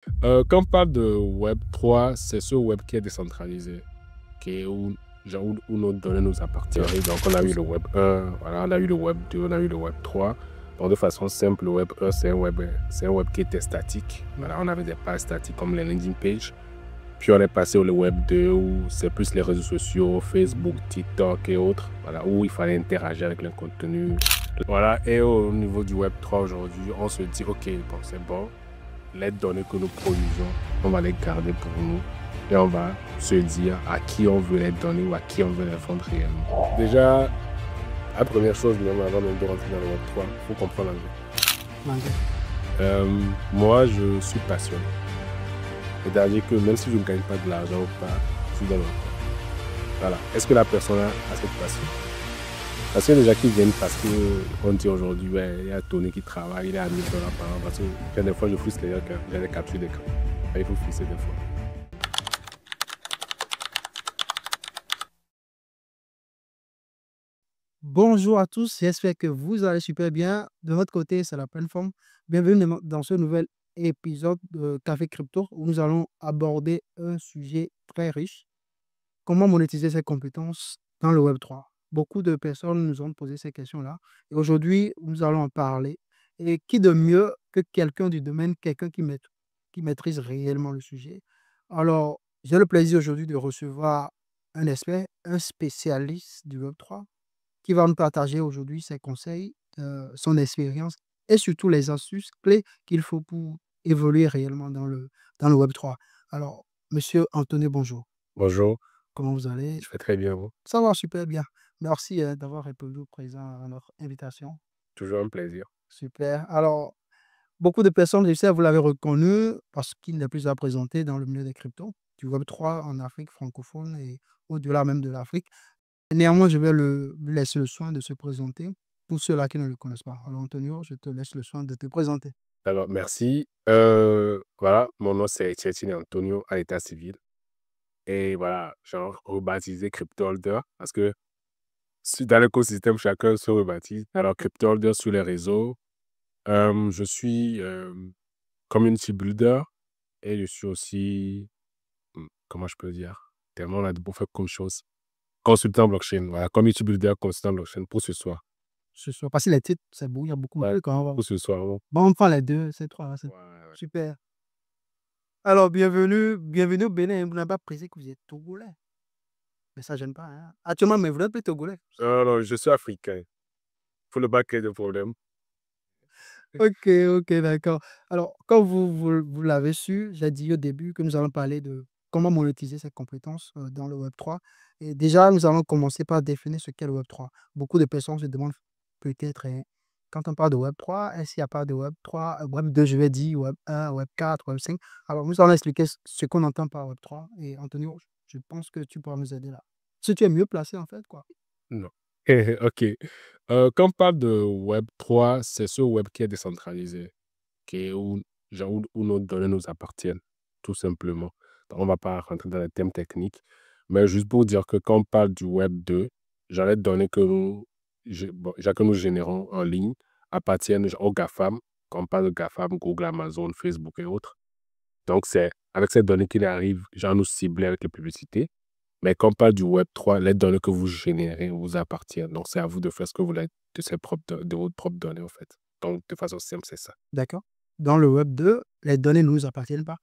Quand on parle de Web 3, c'est ce Web qui est décentralisé, qui est où nos données nous appartiennent. Donc, on a eu le Web 1, voilà, on a eu le Web 2, on a eu le Web 3. Donc, de façon simple, le Web 1, c'est un web qui était statique. Voilà, on avait des pages statiques comme les landing pages. Puis, on est passé au Web 2, où c'est plus les réseaux sociaux, Facebook, TikTok et autres, voilà, où il fallait interagir avec le contenu. Voilà, et au niveau du Web 3 aujourd'hui, on se dit, OK, bon, c'est bon. Les données que nous produisons, on va les garder pour nous et on va se dire à qui on veut les donner ou à qui on veut les vendre réellement. Déjà, la première chose, même avant même de rentrer dans le Web 3, il faut comprendre l'anglais. Moi, je suis passionné. C'est-à-dire que même si je ne gagne pas de l'argent ou pas, je suis dans le Web 3. Voilà. Est-ce que la personne a cette passion? Parce qu'il y a des gens qui viennent parce qu'on dit aujourd'hui, ouais, il y a Tony qui travaille, il est à 1000 dollars par an. Parce que des fois, je frustre les gens quand j'ai des captures d'écran. Il faut frustrer des fois. Bonjour à tous, j'espère que vous allez super bien. De votre côté, c'est la pleine forme. Bienvenue dans ce nouvel épisode de Café Crypto où nous allons aborder un sujet très riche. Comment monétiser ses compétences dans le Web3? Beaucoup de personnes nous ont posé ces questions-là. Et aujourd'hui, nous allons en parler. Et qui de mieux que quelqu'un du domaine, quelqu'un qui maîtrise réellement le sujet? Alors, j'ai le plaisir aujourd'hui de recevoir un expert, un spécialiste du Web3 qui va nous partager aujourd'hui ses conseils, son expérience et surtout les astuces clés qu'il faut pour évoluer réellement dans le Web3. Alors, monsieur Anthony, bonjour. Bonjour, Comment vous allez? je vais très bien, vous. Ça va super bien. Merci d'avoir répondu présent à notre invitation. Toujours un plaisir. Super. Alors, beaucoup de personnes, je sais, vous l'avez reconnu parce qu'il n'est plus à présenter dans le milieu des cryptos, du Web3 en Afrique francophone et au-delà même de l'Afrique. Néanmoins, je vais lui laisser le soin de se présenter pour ceux-là qui ne le connaissent pas. Alors, Antonio, je te laisse le soin de te présenter. Alors, merci. Voilà, mon nom c'est Tchétchine Antonio à l'état civil. Et voilà, j'ai rebaptisé CryptoHolder parce que dans l'écosystème, chacun se rebaptise. Alors, CryptoHolder sur les réseaux, je suis community builder et je suis aussi, comment je peux dire, tellement on a de fait comme chose. Consultant blockchain, voilà, community builder, consultant blockchain pour ce soir. Ce soir, parce que les titres, c'est beau, il y a beaucoup de Ouais, trucs. pour ce soir. Bon. Bon, on prend les deux, c'est trois. Ouais, ouais. Super. Alors, bienvenue au Bénin. Vous n'avez pas précisé que vous êtes Togolais. Mais ça ne gêne pas, hein. Actuellement, mais vous n'êtes plus Togolais. Non, non, je suis africain. Faut le pas qu'il y ait de problème. Ok, ok, d'accord. Alors, comme vous l'avez su, j'ai dit au début que nous allons parler de comment monétiser ses compétences dans le Web3. Et déjà, nous allons commencer par définir ce qu'est le Web3. Beaucoup de personnes se demandent peut-être, hein, quand on parle de Web3, est-ce qu'il n'y a pas de Web3, Web2, je vais dire, Web1, Web4, Web5. Alors, nous allons expliquer ce qu'on entend par Web3. Et Antonio, je pense que tu pourras nous aider là. Si tu es mieux placé, en fait, quoi. Non. Ok. Quand on parle de Web 3, c'est ce web qui est décentralisé, qui est où nos données nous appartiennent, tout simplement. Donc, on ne va pas rentrer dans les thèmes techniques, mais juste pour dire que quand on parle du Web 2, genre les données que nous générons en ligne appartiennent aux GAFAM. Quand on parle de GAFAM, Google, Amazon, Facebook et autres. Donc, c'est avec ces données qu'il arrive, genre nous cibler avec les publicités. Mais quand on parle du Web 3, les données que vous générez vous appartiennent. Donc, c'est à vous de faire ce que vous voulez de vos propres données, en fait. Donc, de façon simple, c'est ça. D'accord? Dans le Web2, les données ne nous appartiennent pas.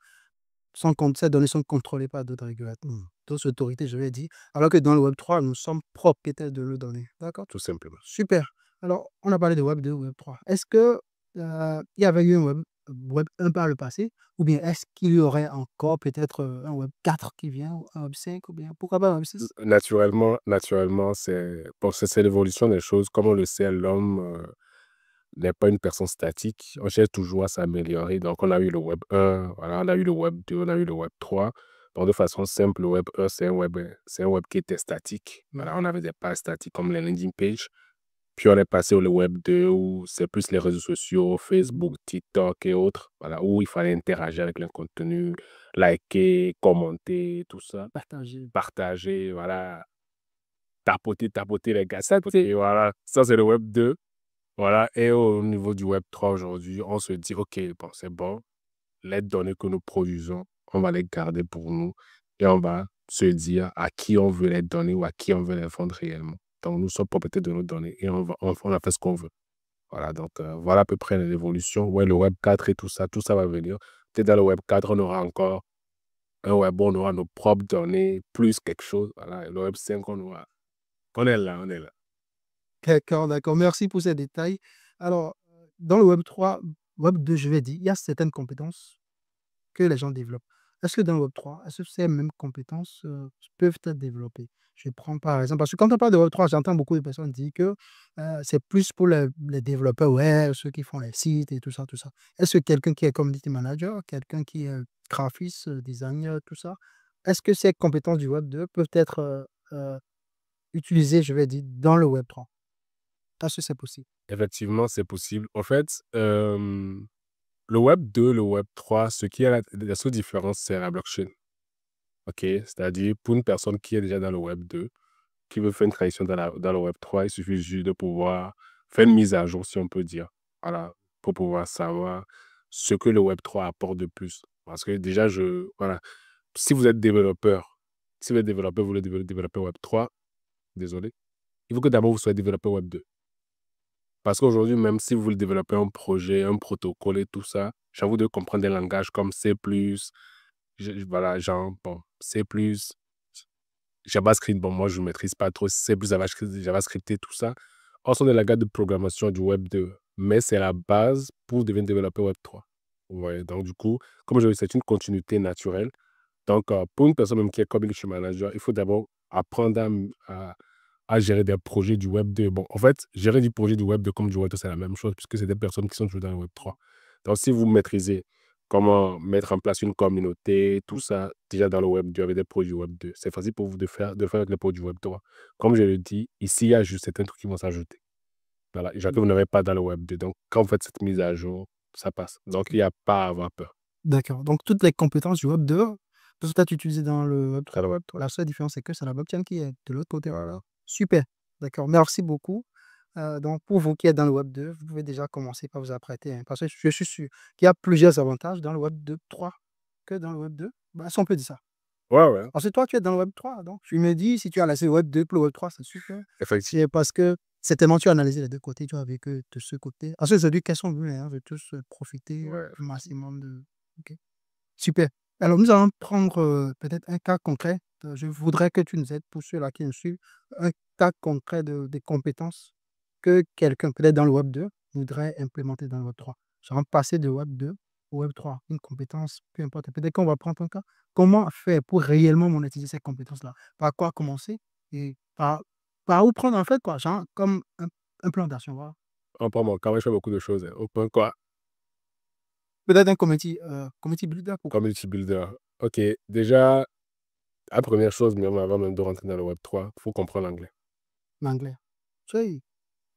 Ces données sont contrôlées par d'autres régulateurs, d'autres autorités, je vais dire. Alors que dans le Web3, nous sommes propriétaires de nos données. D'accord? Tout simplement. Super. Alors, on a parlé de Web2, Web3. Est-ce que il y avait eu un Web1 par le passé? Ou bien est-ce qu'il y aurait encore peut-être un Web4 qui vient, ou un Web5, ou bien pourquoi pas un Web6? Naturellement, c'est l'évolution des choses. Comme on le sait, l'homme n'est pas une personne statique. On cherche toujours à s'améliorer. Donc, on a eu le Web 1, voilà, on a eu le Web 2, on a eu le Web 3. Donc, de façon simple, le Web 1, c'est un web qui était statique. Voilà, on avait des pages statiques comme les landing pages. Puis, on est passé au Web 2 où c'est plus les réseaux sociaux, Facebook, TikTok et autres. Voilà, où il fallait interagir avec le contenu, liker, commenter, tout ça. Partagé. Partager, voilà, tapoter les gars. Et voilà, ça c'est le Web 2. Voilà, et au niveau du Web 3 aujourd'hui, on se dit, OK, bon, c'est bon. les données que nous produisons, on va les garder pour nous et on va se dire à qui on veut les donner ou à qui on veut les vendre réellement. Donc, nous sommes propriétaires de nos données et on a fait ce qu'on veut. Voilà, donc voilà à peu près l'évolution. Ouais, le Web 4 et tout ça va venir. Peut-être dans le Web 4, on aura encore un Web, on aura nos propres données, plus quelque chose. Voilà, et le Web 5, on aura. On est là, on est là. D'accord, d'accord. Merci pour ces détails. Alors, dans le Web 3, Web 2, je vais dire, il y a certaines compétences que les gens développent. Est-ce que dans le Web 3, est-ce que ces mêmes compétences peuvent être développées? Je prends par exemple, parce que quand on parle de Web 3, j'entends beaucoup de personnes dire que c'est plus pour les développeurs web, ceux qui font les sites et tout ça, tout ça. Est-ce que quelqu'un qui est community manager, quelqu'un qui est graphiste, designer, tout ça, est-ce que ces compétences du Web 2 peuvent être utilisées, je vais dire, dans le Web 3? Est-ce que c'est possible? Effectivement, c'est possible. En fait, le Web 2, le Web 3, ce qui est la seule différence, c'est la blockchain. OK? C'est-à-dire, pour une personne qui est déjà dans le Web 2, qui veut faire une transition dans le Web 3, il suffit juste de pouvoir faire une mise à jour, si on peut dire. Voilà, pour pouvoir savoir ce que le Web 3 apporte de plus. Parce que déjà, voilà, si vous êtes développeur, vous voulez développer Web 3, désolé, il faut que d'abord vous soyez développeur Web 2. Parce qu'aujourd'hui, même si vous voulez développer un projet, un protocole et tout ça, j'avoue de comprendre des langages comme C++, voilà, genre, bon, C++, JavaScript, bon, moi, je ne maîtrise pas trop C++, JavaScript et tout ça. Ce sont des langages de programmation du Web 2, mais c'est la base pour devenir développeur Web 3. Vous voyez, donc du coup, comme je dis, c'est une continuité naturelle. Donc, pour une personne même qui est community manager, il faut d'abord apprendre à gérer des projets du Web 2. Bon, en fait, gérer du projet du Web 2 comme du Web 3, c'est la même chose, puisque c'est des personnes qui sont toujours dans le Web 3. Donc, si vous maîtrisez comment mettre en place une communauté, tout ça, déjà dans le Web 2, avec des produits Web 2, c'est facile pour vous de faire avec les produits Web 3. Comme je le dis, ici, il y a juste certains trucs qui vont s'ajouter. Voilà, déjà que vous n'avez pas dans le Web 2. Donc, quand vous faites cette mise à jour, ça passe. Donc, il n'y a pas à avoir peur. D'accord. Donc, toutes les compétences du Web 2 peuvent être utilisées dans le Web 3. Dans le Web 3. La seule différence, c'est que c'est la blockchain qui est de l'autre côté. Voilà. Super. D'accord. Merci beaucoup. Donc, pour vous qui êtes dans le Web 2, vous pouvez déjà commencer par vous apprêter, hein, parce que je suis sûr qu'il y a plusieurs avantages dans le Web 3 que dans le Web 2. Bah, si on peut dire ça. Ouais, ouais. Parce que toi, tu es dans le Web 3. Donc, je me dis, si tu as laissé le Web 2 pour le Web 3, c'est super. Effectivement. C'est parce que certainement, tu as analysé les deux côtés, tu as vu que de ce côté. Ensuite, c'est dit quels sont venus, hein, on veut tous profiter Ouais. au maximum de. Ok. Super. Alors, nous allons prendre peut-être un cas concret. Je voudrais que tu nous aides pour ceux-là qui nous suivent. Un cas concret des compétences que quelqu'un, peut-être dans le Web 2, voudrait implémenter dans le Web 3. Genre passer de Web 2 au Web 3. Une compétence, peu importe. Peut-être qu'on va prendre un cas. Comment faire pour réellement monétiser ces compétences-là? Par quoi commencer? Et par où prendre en fait, quoi? Genre comme un plan d'action. Voilà. En pour mon cas, je fais beaucoup de choses. Au point quoi? Peut-être un community builder pour Community builder. OK. Déjà, la première chose, même avant même de rentrer dans le Web 3, il faut comprendre l'anglais. l'anglais. Tu sais,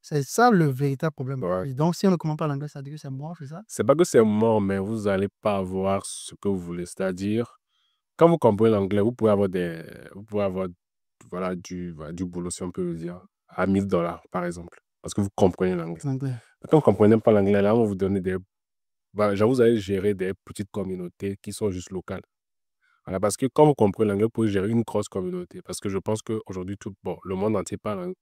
c'est ça le véritable problème. Ouais. Et donc, si on ne comprend pas l'anglais, ça veut dire que c'est mort, c'est ça? C'est pas que c'est mort, mais vous n'allez pas avoir ce que vous voulez. C'est-à-dire, quand vous comprenez l'anglais, vous pouvez avoir voilà, du boulot, si on peut le dire, à 1000 $ par exemple. Parce que vous comprenez l'anglais. L'anglais. Quand vous ne comprenez pas l'anglais, là, on va vous donner genre, vous allez gérer des petites communautés qui sont juste locales. Voilà, parce que quand vous comprenez l'anglais, vous pouvez gérer une grosse communauté. Parce que je pense qu'aujourd'hui, bon, le monde entier parle anglais.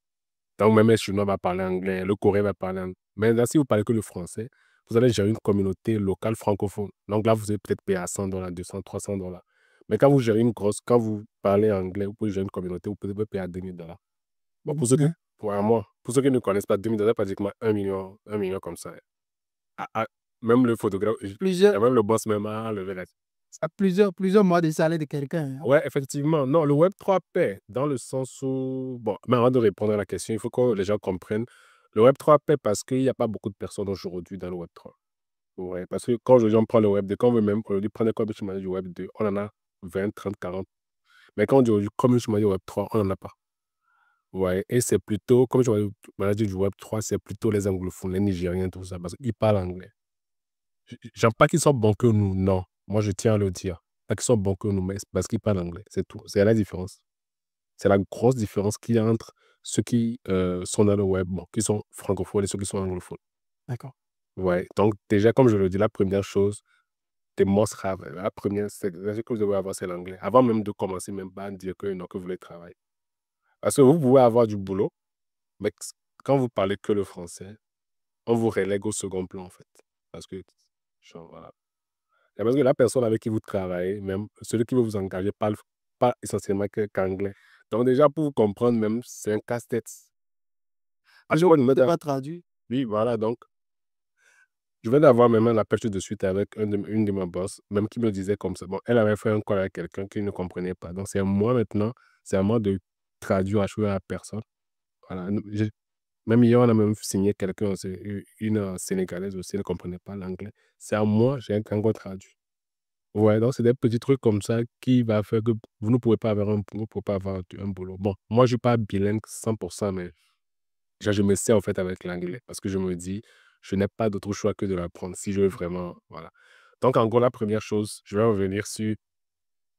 Donc, même les Chinois vont parler anglais, le Coréen va parler anglais. Mais là, si vous parlez que le français, vous allez gérer une communauté locale francophone. Donc là, vous allez peut-être payer à 100 $, 200, 300 $. Mais quand vous gérez quand vous parlez anglais, vous pouvez gérer une communauté, vous pouvez payer à 2000 $. Bon, Bien. pour ceux qui ne connaissent pas 2000 $, pratiquement 1 million comme ça. Ah, ah, même le photographe, il y Plusieurs, a même le boss même à lever la. plusieurs mois de salaire de quelqu'un, hein. Ouais, effectivement. Non, le Web 3 paie dans le sens où. Bon, mais avant de répondre à la question, il faut que les gens comprennent. Le Web 3 paie parce qu'il n'y a pas beaucoup de personnes aujourd'hui dans le Web 3. Ouais, parce que quand aujourd'hui on prend le Web 2, quand on veut même aujourd'hui prendre les community managers du Web 2, on en a 20, 30, 40. Mais quand on dit aujourd'hui community manager du Web 3, on n'en a pas. Ouais, et c'est plutôt, comme je dis, manager du Web 3, c'est plutôt les anglophones, les Nigériens, tout ça, parce qu'ils parlent anglais. J'aime pas qu'ils soient bons que nous, non. Moi, je tiens à le dire. Pas qu'ils soient bons que nous, mais c'est parce qu'ils parlent anglais, c'est tout. C'est la différence. C'est la grosse différence qu'il y a entre ceux qui sont dans le web, bon, qui sont francophones et ceux qui sont anglophones. D'accord. Ouais, donc déjà, comme je le dis, la première chose, des must-have. La première, c'est que vous devez avoir, c'est l'anglais. Avant même de commencer, même pas à dire que non, que vous voulez travailler. Parce que vous pouvez avoir du boulot, mais quand vous parlez que le français, on vous relègue au second plan, en fait. Parce que, genre, voilà. Et parce que la personne avec qui vous travaillez, même celui qui veut vous engager, parle pas essentiellement qu'anglais. Donc, déjà, pour vous comprendre, même, c'est un casse-tête. Ah, je vois une C'est pas traduit. Oui, voilà. Donc, je viens d'avoir même un appel tout de suite avec une de mes boss, même qui me disait comme ça. Bon, elle avait fait un call avec quelqu'un qui ne comprenait pas. Donc, c'est à moi maintenant, c'est à moi de traduire, à la personne. Voilà. Même hier, on a même signé quelqu'un, une Sénégalaise aussi, elle ne comprenait pas l'anglais. C'est à moi, j'ai encore traduit. Ouais, donc c'est des petits trucs comme ça qui va faire que vous ne pouvez pas avoir vous ne pouvez pas avoir un boulot. Bon, moi, je ne suis pas bilingue 100%, mais je me sers en fait avec l'anglais parce que je me dis, je n'ai pas d'autre choix que de l'apprendre si je veux vraiment. Voilà. Donc, en gros, la première chose, je vais revenir sur.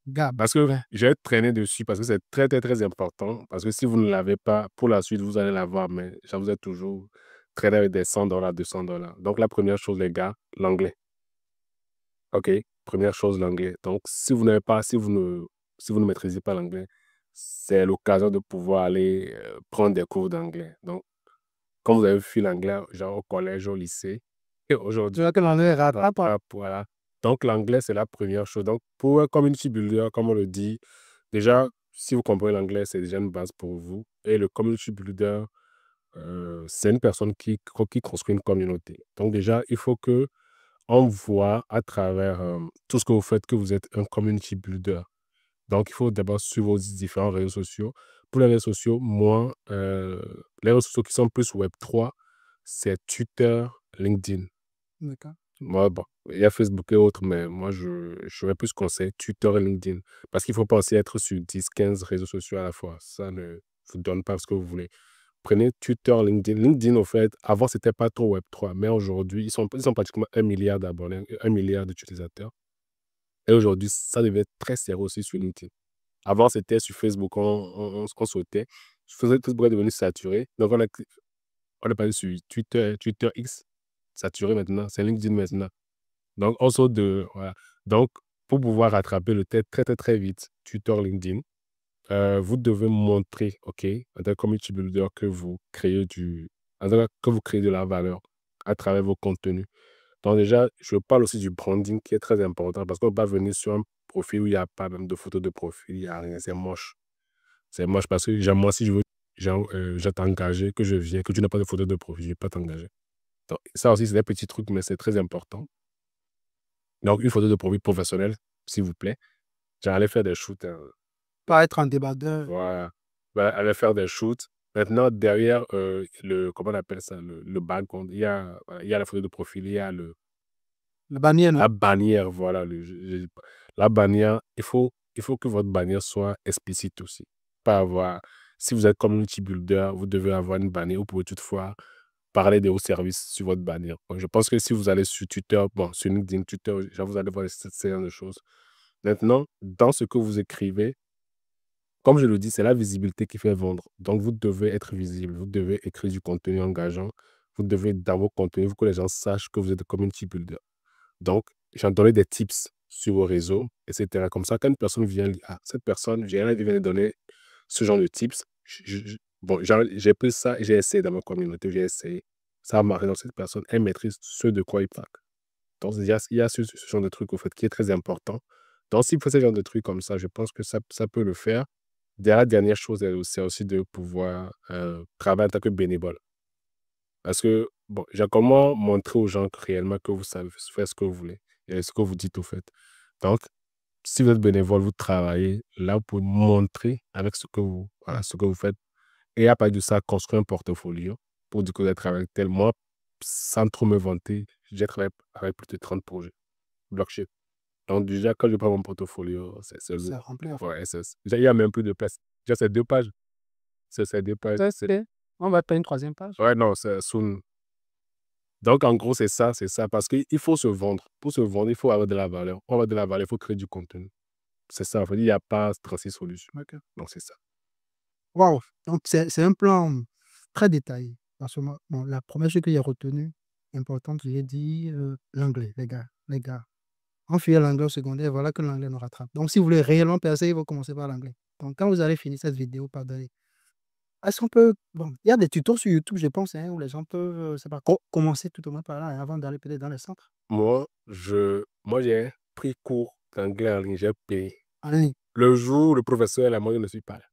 Gab. Parce que j'ai traîné dessus, parce que c'est très, très, très important. Parce que si vous ne l'avez pas, pour la suite, vous allez l'avoir, mais ça vous êtes toujours traîné avec des $100, $200. Donc, la première chose, les gars, l'anglais. OK? Première chose, l'anglais. Donc, si vous n'avez pas, si vous ne maîtrisez pas l'anglais, c'est l'occasion de pouvoir aller prendre des cours d'anglais. Donc, quand vous avez vu l'anglais, genre au collège, au lycée, et Tu aujourd'hui, vois que l'anglais rattrape. voilà. Donc, l'anglais, c'est la première chose. Donc, pour un community builder, comme on le dit, déjà, si vous comprenez l'anglais, c'est déjà une base pour vous. Et le community builder, c'est une personne qui construit une communauté. Donc, déjà, il faut que on voit à travers tout ce que vous faites que vous êtes un community builder. Donc, il faut d'abord suivre vos différents réseaux sociaux. Pour les réseaux sociaux, moi, les réseaux sociaux qui sont plus Web3, c'est Twitter, LinkedIn. D'accord. Moi, bon, il y a Facebook et autres, mais moi, je vais plus conseiller Twitter et LinkedIn. Parce qu'il ne faut pas aussi être sur 10, 15 réseaux sociaux à la fois. Ça ne vous donne pas ce que vous voulez. Prenez Twitter, LinkedIn. LinkedIn, au fait, avant, c'était pas trop Web3, mais aujourd'hui, ils sont pratiquement 1 milliard d'abonnés, 1 milliard d'utilisateurs. Et aujourd'hui, ça devait être très sérieux aussi sur LinkedIn. Avant, c'était sur Facebook, on sautait. Facebook est devenu saturé. Donc, on est passé sur Twitter, Twitter X, saturé maintenant. C'est LinkedIn maintenant. Donc, on saute de. Voilà. Donc, pour pouvoir rattraper le tête très, très, très vite, Twitter, LinkedIn, vous devez montrer, OK, en tant que community builder, que vous créez que vous créez de la valeur à travers vos contenus. Donc, déjà, je parle aussi du branding qui est très important parce qu'on ne peut pas venir sur un profil où il n'y a pas même de photo de profil, il n'y a rien, c'est moche. C'est moche parce que moi, si je veux t'engager, que je viens, que tu n'as pas de photo de profil, je ne vais pas t'engager. Donc, ça aussi, c'est des petits trucs, mais c'est très important. Donc, une photo de profil professionnelle, s'il vous plaît. J'allais faire des shoots. Pas être un débardeur. Voilà. Aller faire des shoots. Maintenant, derrière comment on appelle ça, le background, il y a la photo de profil, il y a Le bannière, non? la bannière, voilà. La bannière, il faut que votre bannière soit explicite aussi. Pas avoir, si vous êtes community builder, vous devez avoir une bannière. Vous pouvez toutefois parler de vos services sur votre bannière. Bon, je pense que si vous allez sur Twitter, bon, sur LinkedIn, Twitter, genre, vous allez voir ce genre de choses. Maintenant, dans ce que vous écrivez, comme je le dis, c'est la visibilité qui fait vendre. Donc, vous devez être visible. Vous devez écrire du contenu engageant. Vous devez, dans vos contenus, il faut que les gens sachent que vous êtes un community builder. Donc, j'en donnais des tips sur vos réseaux, etc. Comme ça, quand une personne vient, cette personne, vient de donner ce genre de tips. Bon, j'ai pris ça et j'ai essayé dans ma communauté, j'ai essayé. Ça a marché. Donc, cette personne, elle maîtrise ce de quoi il parle. Donc, il y a ce genre de truc, au fait, qui est très important. Donc, s'il faut ce genre de trucs comme ça, je pense que ça peut le faire. La dernière chose, c'est aussi de pouvoir travailler en tant que bénévole. Parce que, bon, j'ai comment montrer aux gens réellement que vous savez faire ce que vous voulez et ce que vous dites au fait. Donc, si vous êtes bénévole, vous travaillez, là, vous pouvez montrer avec voilà, ce que vous faites. Et à partir de ça, construire un portfolio pour dire que vous avez travaillé tel mois, sans trop me vanter, j'ai travaillé avec plus de 30 projets blockchain. Donc, déjà, quand je prends mon portfolio, C'est rempli, en fait. ouais, déjà, il n'y a même plus de place. Déjà, c'est 2 pages. C'est 2 pages. On va faire une troisième page. Ouais, non, c'est soon. Donc, en gros, c'est ça, c'est ça. Parce qu'il faut se vendre. Pour se vendre, il faut avoir de la valeur. Pour avoir de la valeur, il faut créer du contenu. C'est ça, en fait. Il n'y a pas 36 solutions. Ok. Donc, c'est ça. Waouh! Donc, c'est un plan très détaillé. Parce que bon, la première chose que j'ai retenue, importante, j'ai dit l'anglais, les gars. Les gars, On fait l'anglais au secondaire, voilà que l'anglais nous rattrape. Donc, si vous voulez réellement percer, il faut commencer par l'anglais. Donc, quand vous allez finir cette vidéo, pardonnez. Est-ce qu'on peut. Bon, il y a des tutos sur YouTube, je pense, hein, où les gens peuvent, c'est pas, commencer tout au moins par là, hein, avant d'aller peut-être dans les centres. Moi, j'ai pris cours d'anglais en ligne, j'ai payé. En ligne. Le jour où le professeur est là, moi, je ne suis pas là.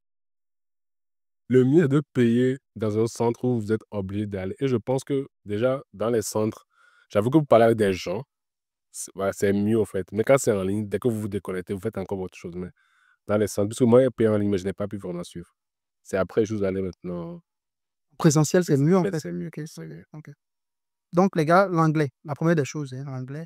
Le mieux est de payer dans un centre où vous êtes obligé d'aller. Et je pense que déjà, dans les centres, j'avoue que vous parlez avec des gens, ouais, c'est mieux, en fait. Mais quand c'est en ligne, dès que vous vous déconnectez, vous faites encore autre chose. Mais dans les centres, parce que moi, j'ai payé en ligne, mais je n'ai pas pu vraiment suivre. C'est après, je vous allez maintenant. Présentiel, c'est mieux, en Mais fait. c'est mieux. Ok, c'est mieux. Ok. Donc, les gars, l'anglais, la première des choses, hein, l'anglais,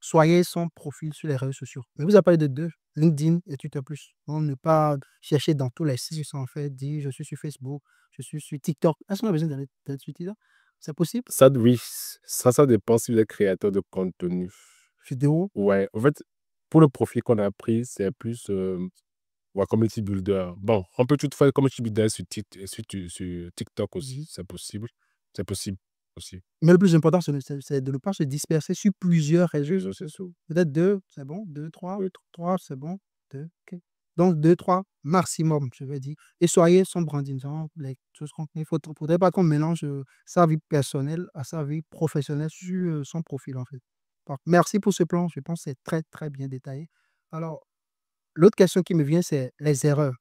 soyez son profil sur les réseaux sociaux. Mais vous avez parlé de deux, LinkedIn et Twitter+. Donc, ne pas chercher dans tous les sites, en fait, dire je suis sur Facebook, je suis sur TikTok. Est-ce qu'on a besoin d'être sur TikTok? C'est possible? Ça, oui, ça dépend si vous êtes créateur de contenu. Vidéo? Ouais, en fait, pour le profil qu'on a pris, c'est plus ouais, community builder. Bon, on peut tout faire community builder sur TikTok aussi, Mhm. c'est possible. C'est possible aussi. Mais le plus important, c'est de ne pas se disperser sur plusieurs réseaux Réseaux sociaux. Peut-être deux, c'est bon. Deux, trois. Oui. Trois, c'est bon. Deux, ok. Donc, deux, trois maximum, je vais dire. Et soyez son branding. Genre, les choses il ne faudrait pas qu'on mélange sa vie personnelle à sa vie professionnelle sur son profil, en fait. Donc, merci pour ce plan. Je pense que c'est très, très bien détaillé. Alors, l'autre question qui me vient, c'est les erreurs.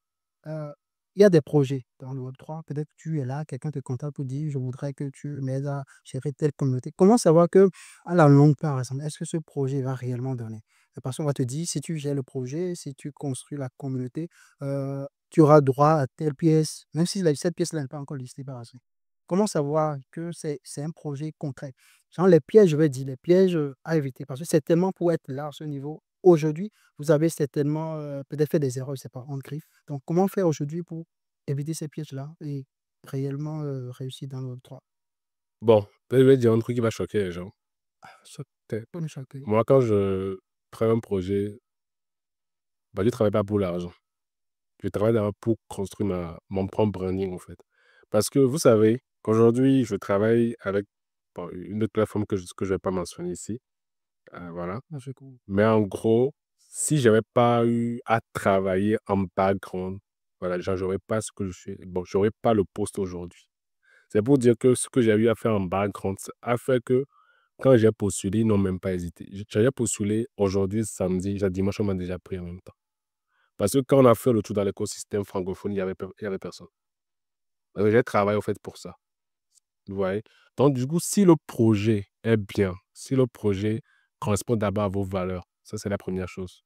Euh, il y a des projets dans le Web3. Peut-être que tu es là, quelqu'un te contacte pour dire, je voudrais que tu m'aides à gérer telle communauté. Comment savoir que, à la longue, par exemple, est-ce que ce projet va réellement donner? Parce qu'on va te dire, si tu gères le projet, si tu construis la communauté, tu auras droit à telle pièce, même si cette pièce-là n'est pas encore listée par hasard. Comment savoir que c'est un projet concret? Genre les pièges, je vais dire, les pièges à éviter, parce que c'est tellement pour être là à ce niveau. Aujourd'hui, vous avez certainement peut-être fait des erreurs, je sais pas, en griffe. Donc, comment faire aujourd'hui pour éviter ces pièges-là et réellement réussir dans le Web3? Bon, peut-être je vais dire un truc qui va choquer les gens. Peut-être. Pas nous choquer. Moi, quand je prends un projet, bah, je ne travaille pas pour l'argent. Je travaille d'abord pour construire mon propre branding, en fait. Parce que vous savez qu'aujourd'hui, je travaille avec bon, une autre plateforme que je ne vais pas mentionner ici. Voilà. Ah, je comprends. Mais en gros, si je n'avais pas eu à travailler en background, voilà, genre, j'aurais pas ce que je suis. Bon, j'aurais pas le poste aujourd'hui. C'est pour dire que ce que j'ai eu à faire en background a fait que quand j'ai postulé, ils n'ont même pas hésité. J'ai postulé aujourd'hui, samedi, dimanche, on m'a déjà pris en même temps. Parce que quand on a fait le tour dans l'écosystème francophone, il y avait personne. J'ai travaillé, en fait, pour ça. Vous voyez? Donc, du coup, si le projet est bien, si le projet correspond d'abord à vos valeurs, ça, c'est la première chose.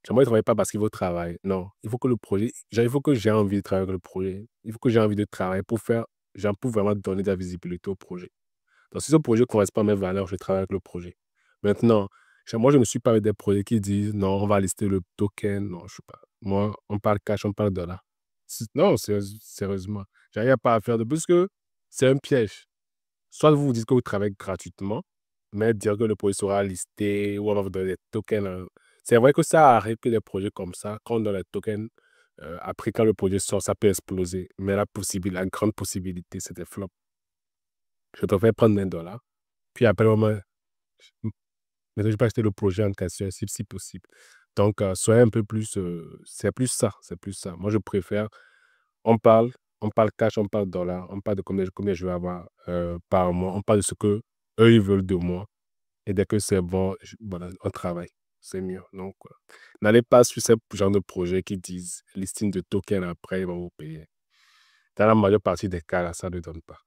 Moi, je ne travaille pas parce qu'il faut travailler. Non, il faut que le projet, genre, il faut que j'ai envie de travailler avec le projet. Il faut que j'ai envie de travailler pour faire, genre, pour vraiment donner de la visibilité au projet. Donc, si ce projet correspond à mes valeurs, je travaille avec le projet. Maintenant, moi, je ne suis pas avec des projets qui disent non, on va lister le token. Non, je ne suis pas. Moi, on parle cash, on parle dollar. Non, sérieusement. Il n'y a pas à faire de plus que c'est un piège. Soit vous vous dites que vous travaillez gratuitement, mais dire que le projet sera listé ou on va vous donner des tokens. C'est vrai que ça arrive que des projets comme ça, quand on donne les tokens, après quand le projet sort, ça peut exploser. Mais la grande possibilité, c'est des flops. Je te fais prendre $1. Puis après, mais je peux acheter le projet en question, si possible. Donc, soyez un peu plus. C'est plus ça. C'est plus ça. Moi, je préfère. On parle, on parle cash, on parle dollar, on parle de combien je vais avoir par mois. On parle de ce que eux ils veulent de moi. Et dès que c'est bon, voilà, on travaille. C'est mieux. Donc, n'allez pas sur ce genre de projet qui disent listing de tokens après, ils vont vous payer. Dans la majeure partie des cas, là, ça ne donne pas.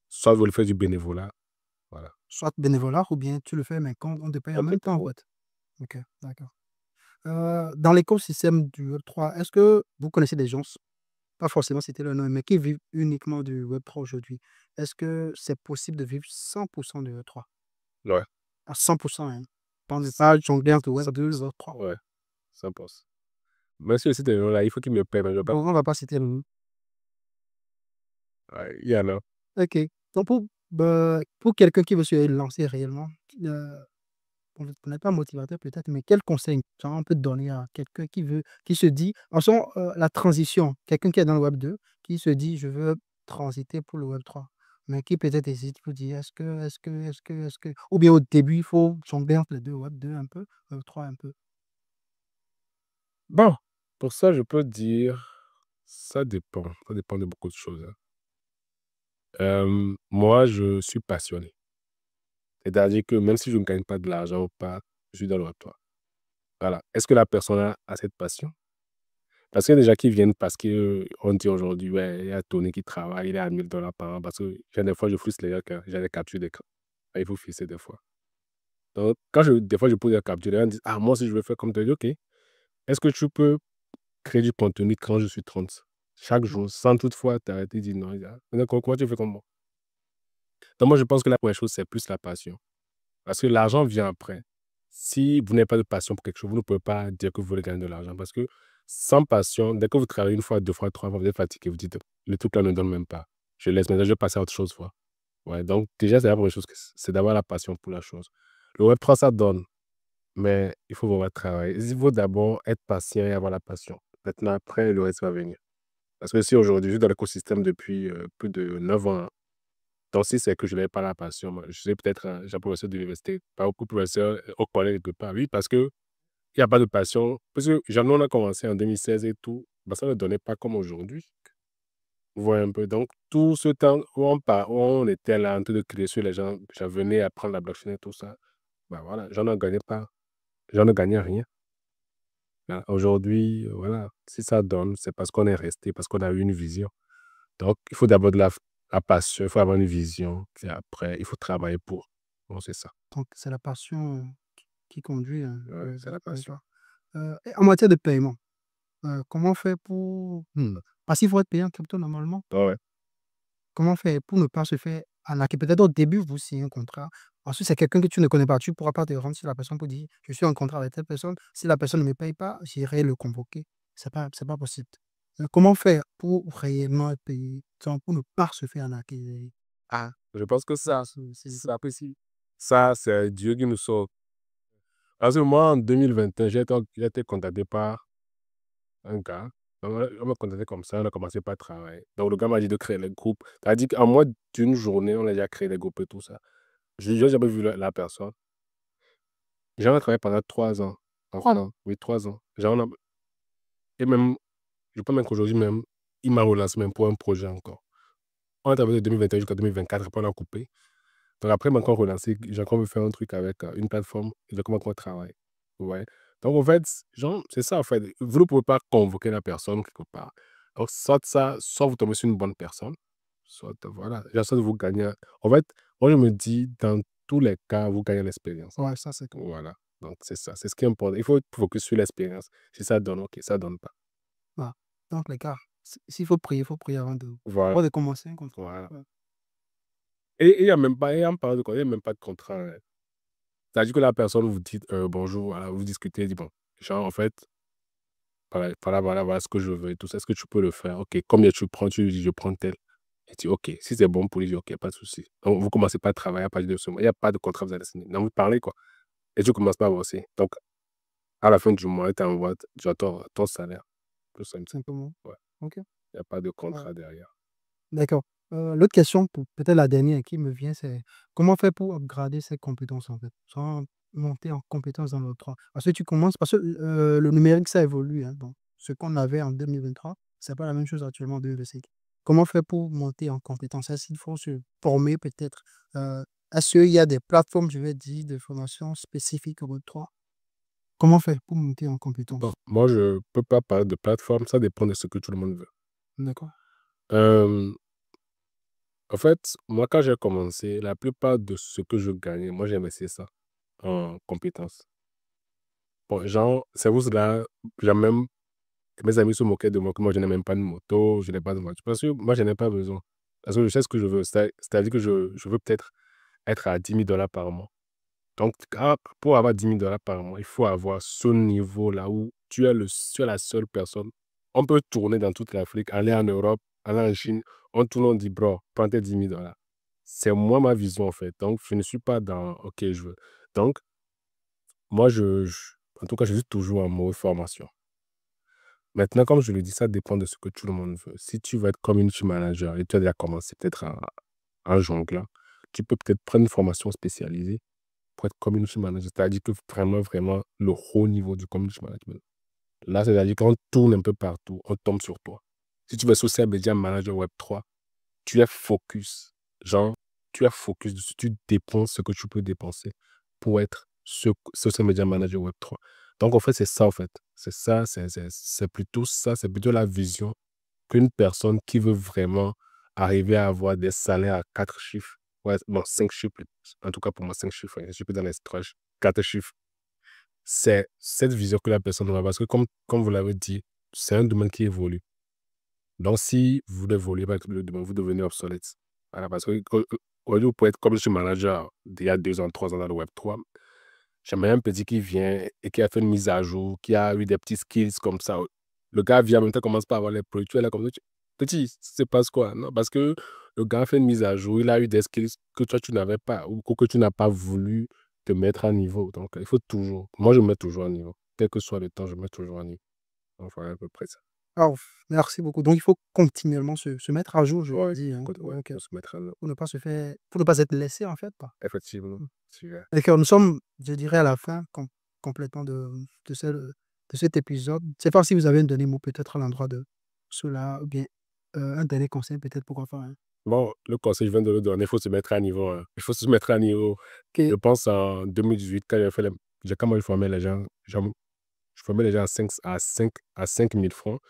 Soit vous le faites du bénévolat, voilà. Soit bénévolat ou bien tu le fais, mais quand on te paye en Un peu même de temps, en tout. fait. Ok, d'accord. Dans l'écosystème du Web3, est-ce que vous connaissez des gens, pas forcément citer le nom, mais qui vivent uniquement du Web3 aujourd'hui? Est-ce que c'est possible de vivre 100% du Web3? Ouais. À 100%, hein. On ne pas jongler entre Web2 et Web3. Ouais, ça passe. Mais sur le site là, il faut qu'ils me payent, mais je ne vais pas. Bon, on ne va pas citer le nom. Ouais, il y en a. Ok. Donc, pour quelqu'un qui veut se lancer réellement, euh, on n'est pas motivateur peut-être, mais quel conseil genre, on peut donner à quelqu'un qui se dit, en la transition, quelqu'un qui est dans le Web 2, qui se dit, je veux transiter pour le Web 3. mais qui peut-être hésite pour dire est-ce que, ou bien au début, il faut jongler entre les deux, Web 2 un peu, Web 3 un peu. Bon, pour ça, je peux dire, ça dépend. Ça dépend de beaucoup de choses, hein. Moi, je suis passionné. C'est-à-dire que même si je ne gagne pas de l'argent ou pas, je suis dans le Web 3. Voilà. Est-ce que la personne a cette passion? Parce qu'il y a des gens qui viennent parce qu'on dit aujourd'hui, ouais, il y a Tony qui travaille, il est à 1000 $ par an. Parce que des fois, je frustre les gars quand j'ai des captures d'écran. Ah, il faut fixer des fois. Donc, des fois, je pose des captures, les gens disent, ah, moi aussi, je veux faire comme toi. Je dis, OK. Est-ce que tu peux créer du contenu quand je suis 30 chaque jour, sans toutefois t'arrêter et dire non? Ah, maintenant, comment tu fais comme moi? Donc, moi, je pense que la première chose, c'est plus la passion. Parce que l'argent vient après. Si vous n'avez pas de passion pour quelque chose, vous ne pouvez pas dire que vous voulez gagner de l'argent. Parce que sans passion, dès que vous travaillez une fois, deux fois, trois fois, vous êtes fatigué, vous dites, le truc là ne donne même pas. Je laisse maintenant, je vais passer à autre chose. Fois. Ouais, donc, déjà, c'est la première chose, c'est d'avoir la passion pour la chose. Le Web3, ça donne, mais il faut vraiment travailler. Il faut d'abord être patient et avoir la passion. Maintenant, après, le reste va venir. Parce que si aujourd'hui, je suis dans l'écosystème depuis plus de 9 ans, donc, si c'est que je n'avais pas la passion, moi, je suis peut-être un professeur d'université, pas beaucoup de professeurs au collège quelque part. Oui, parce qu'il n'y a pas de passion. Parce que nous, on a commencé en 2016 et tout, bah, ça ne donnait pas comme aujourd'hui. Vous voyez un peu. Donc, tout ce temps où on était là en train de crier sur les gens, j'en venais apprendre la blockchain et tout ça, bah voilà, j'en ne gagnais pas. J'en ne gagnais rien. Hein. Aujourd'hui, voilà, si ça donne, c'est parce qu'on est resté, parce qu'on a eu une vision. Donc, il faut d'abord de la passion, il faut avoir une vision, et après, il faut travailler pour. Bon, c'est ça. Donc, c'est la passion qui conduit. Ouais, c'est la passion. D'accord. Et en matière de paiement, comment faire pour. Parce qu'il faut être payé en crypto normalement. Ah ouais. Comment faire pour ne pas se faire arnaquer? Peut-être au début, vous signez un contrat. Ensuite, c'est quelqu'un que tu ne connais pas. Tu ne pourras pas te rendre sur la personne pour dire je suis en contrat avec telle personne. Si la personne ne me paye pas, j'irai le convoquer. C'est pas possible. Comment faire pour réellement être payé? Donc, pour ne pas se faire arnaquer? Ah, je pense que ça, C'est ça, ça, c'est Dieu qui nous sauve. Parce que moi, en 2021, j'ai été contacté par un gars. Donc, on m'a contacté comme ça, on a commencé par travailler. Donc, le gars m'a dit de créer le groupe. C'est-à-dire qu'en moins d'une journée, on a déjà créé les groupes et tout ça. Je n'ai jamais vu la personne. J'en ai travaillé pendant 3 ans. Enfin, oui, 3 ans. Et même, je pense même qu'aujourd'hui, même, il m'a relancé même pour un projet encore. On a travaillé de 2021 jusqu'à 2024, après on a coupé. Donc après, il m'a encore relancé, j'ai encore voulu faire un truc avec une plateforme, et donc comment on travaille. Ouais. Donc en fait, genre, c'est ça en fait. Vous ne pouvez pas convoquer la personne quelque part. Donc soit vous tombez sur une bonne personne, soit voilà, soit vous gagnez. En fait, moi je me dis, dans tous les cas, vous gagnez l'expérience. Ouais, ça c'est cool. Voilà. Donc c'est ça, c'est ce qui est important. Il faut focus sur l'expérience. Si ça donne, ok, ça donne pas. Voilà. Donc, les gars, s'il faut prier Voilà. avant de commencer un contrat. Voilà. Ouais. Et il n'y a même pas, et en parlant de quoi, il n'y a même pas de contrat, hein. C'est-à-dire que la personne vous dit bonjour, voilà, vous discutez, dit bon, genre en fait, voilà ce que je veux et tout ça, est-ce que tu peux le faire? Ok, combien tu prends? Tu lui dis je prends tel. Et tu dis ok, si c'est bon pour lui, ok, pas de souci. Donc vous commencez pas à travailler à partir de ce moment. Il n'y a pas de contrat, vous allez signer. Donc vous parlez quoi. Et tu commences pas à bosser. Donc à la fin du mois, tu envoies ton salaire. Tout ça, Simplement. ouais. Ok. Il n'y a pas de Ouais. contrat derrière. D'accord. L'autre question, peut-être la dernière qui me vient, c'est comment faire pour upgrader ses compétences en fait? Sans monter en compétences dans le 3. Parce que tu commences, parce que le numérique, ça évolue. Hein, bon, ce qu'on avait en 2023, c'est pas la même chose actuellement en 2025. Comment faire pour monter en compétences? Est-ce qu'il faut se former peut-être? Est-ce qu'il y a des plateformes, je vais dire, de formation spécifiques au Web3? Comment faire pour monter en Bon, compétences? moi, je ne peux pas parler de plateforme, ça dépend de ce que tout le monde veut. D'accord. Euh, En fait, moi, quand j'ai commencé, la plupart de ce que je gagnais, moi, j'ai investi ça en compétences. Bon, genre, c'est pour cela, j'ai même, mes amis se moquaient de moi, que moi, je n'ai même pas de moto, je n'ai pas de voiture. Parce que moi, je n'ai pas besoin. Parce que je sais ce que je veux. C'est-à-dire que je veux peut-être être à 10 000 $ par mois. Donc, pour avoir 10 000 $ par mois, il faut avoir ce niveau-là où tu es la seule personne. On peut tourner dans toute l'Afrique, aller en Europe, aller en Chine. On tourne, on dit, bro, prends tes 10 000 $. C'est moi ma vision, en fait. Donc, je ne suis pas dans, OK, je veux. Donc, moi, en tout cas, je suis toujours en mode formation. Maintenant, comme je le dis, ça dépend de ce que tout le monde veut. Si tu veux être community manager et tu as déjà commencé peut-être un jongleur, tu peux peut-être prendre une formation spécialisée pour être community manager. C'est-à-dire que vraiment, vraiment, le haut niveau du community management. Là, c'est-à-dire qu'on tourne un peu partout, on tombe sur toi. Si tu veux social media manager Web3, tu es focus. Genre, tu es focus dessus, tu dépenses ce que tu peux dépenser pour être ce social media manager Web3. Donc, en fait, c'est ça, en fait. C'est ça, c'est plutôt ça, c'est plutôt la vision qu'une personne qui veut vraiment arriver à avoir des salaires à 4 chiffres, ouais, bon, 5 chiffres, en tout cas pour moi, 5 chiffres, je suis plus dans les 4 chiffres, c'est cette vision que la personne a. Parce que comme vous l'avez dit, c'est un domaine qui évolue. Donc, si vous n'évoluez pas avec le domaine, vous devenez obsolète. Voilà, parce que aujourd'hui, vous pouvez être comme je suis manager d'il y a 2 ans, 3 ans dans le Web3. J'aimerais un petit qui vient et qui a fait une mise à jour, qui a eu des petits skills comme ça. Le gars vient en même temps, commence pas à avoir les produits. Tu es là comme ça, petit, c'est passe quoi? Non, parce que le gars a fait une mise à jour, il a eu des skills que toi, tu n'avais pas ou que tu n'as pas voulu te mettre à niveau. Donc, il faut toujours. Moi, je me mets toujours à niveau. Quel que soit le temps, je me mets toujours à niveau. Donc, voilà à peu près ça. Alors, merci beaucoup. Donc, il faut continuellement se mettre à jour, je Ouais, dis, hein. ouais, Donc, faut se mettre à niveau. pour ne pas être laissé, en fait, quoi. Effectivement. Mmh. Super. D'accord, nous sommes, je dirais, à la fin complètement de cet épisode. Je ne sais pas si vous avez un dernier mot peut-être à l'endroit de cela, ou bien un dernier conseil peut-être, pourquoi pas, hein. Bon, le conseil, je viens de le donner, il faut se mettre à niveau. Hein. Il faut se mettre à niveau. Je OK. pense en 2018, quand quand moi, je formais les gens, je formais les gens à 5 000 francs.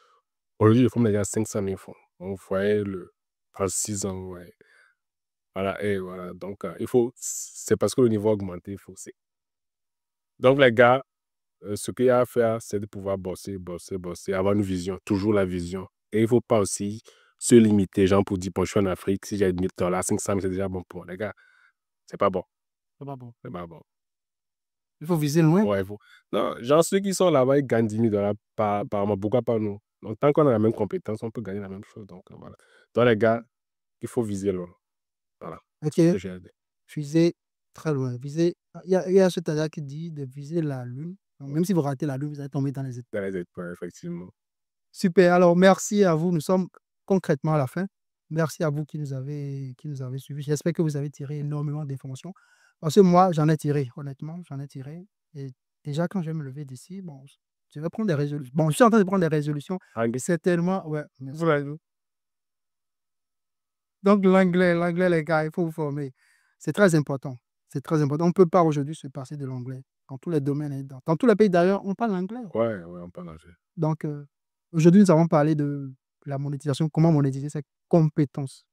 Aujourd'hui, je forme les gens à 500 000 francs. Donc, vous voyez, en 6 ans, ouais. Voilà, et voilà. Donc, c'est parce que le niveau a augmenté, il faut aussi. Donc, les gars, ce qu'il y a à faire, c'est de pouvoir bosser, bosser, bosser, avoir une vision, toujours la vision. Et il ne faut pas aussi se limiter, genre pour dire, bon, je suis en Afrique, si j'ai 1 000 $, 500 000, c'est déjà bon pour moi. Les gars, c'est pas bon. C'est pas bon. C'est pas bon. Il faut viser loin. Ouais, il faut. Non, genre ceux qui sont là-bas, ils gagnent 10 000 $ par mois. Pourquoi pas nous? Donc, tant qu'on a la même compétence, on peut gagner la même chose. Donc, voilà. Donc, les gars, il faut viser loin. Voilà. OK. C'est ce que j'ai à dire. Viser très loin. Il y a cet adage qui dit de viser la lune. Donc, Ouais. même si vous ratez la lune, vous allez tomber dans les étoiles. Dans les étoiles, effectivement. Super. Alors, merci à vous. Nous sommes concrètement à la fin. Merci à vous qui nous avez suivis. J'espère que vous avez tiré énormément d'informations. Parce que moi, j'en ai tiré, honnêtement, j'en ai tiré. Et déjà, quand je vais me lever d'ici, bon, je vais prendre des résolutions. Bon, je suis en train de prendre des résolutions. Anglais. Certainement, ouais, merci. Voilà. Donc, l'anglais, les gars, il faut vous former. C'est très important. C'est très important. On ne peut pas aujourd'hui se passer de l'anglais. Dans tous les domaines, et dans tous les pays d'ailleurs, on parle anglais. Ouais, ouais, on peut nager. Donc, aujourd'hui, nous avons parlé de la monétisation, comment monétiser ses compétences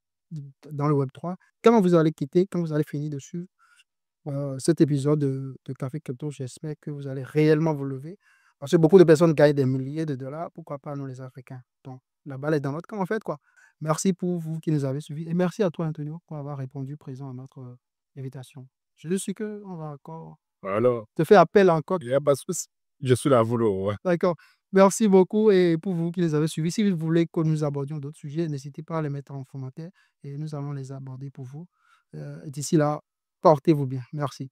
dans le Web3. Quand vous allez quitter, quand vous allez finir dessus, cet épisode de Café Crypto, j'espère que vous allez réellement vous lever. Parce que beaucoup de personnes gagnent des milliers de dollars. Pourquoi pas nous, les Africains? Donc, la balle est dans notre camp, en fait, quoi. Merci pour vous qui nous avez suivis. Et merci à toi, Antonio, pour avoir répondu présent à notre invitation. Je suis sûr qu'on va encore Alors, te faire appel encore. il y a pas de souci. Je suis là, vous, ouais. D'accord. Merci beaucoup. Et pour vous qui les avez suivis, si vous voulez que nous abordions d'autres sujets, n'hésitez pas à les mettre en commentaire et nous allons les aborder pour vous. D'ici là, portez-vous bien. Merci.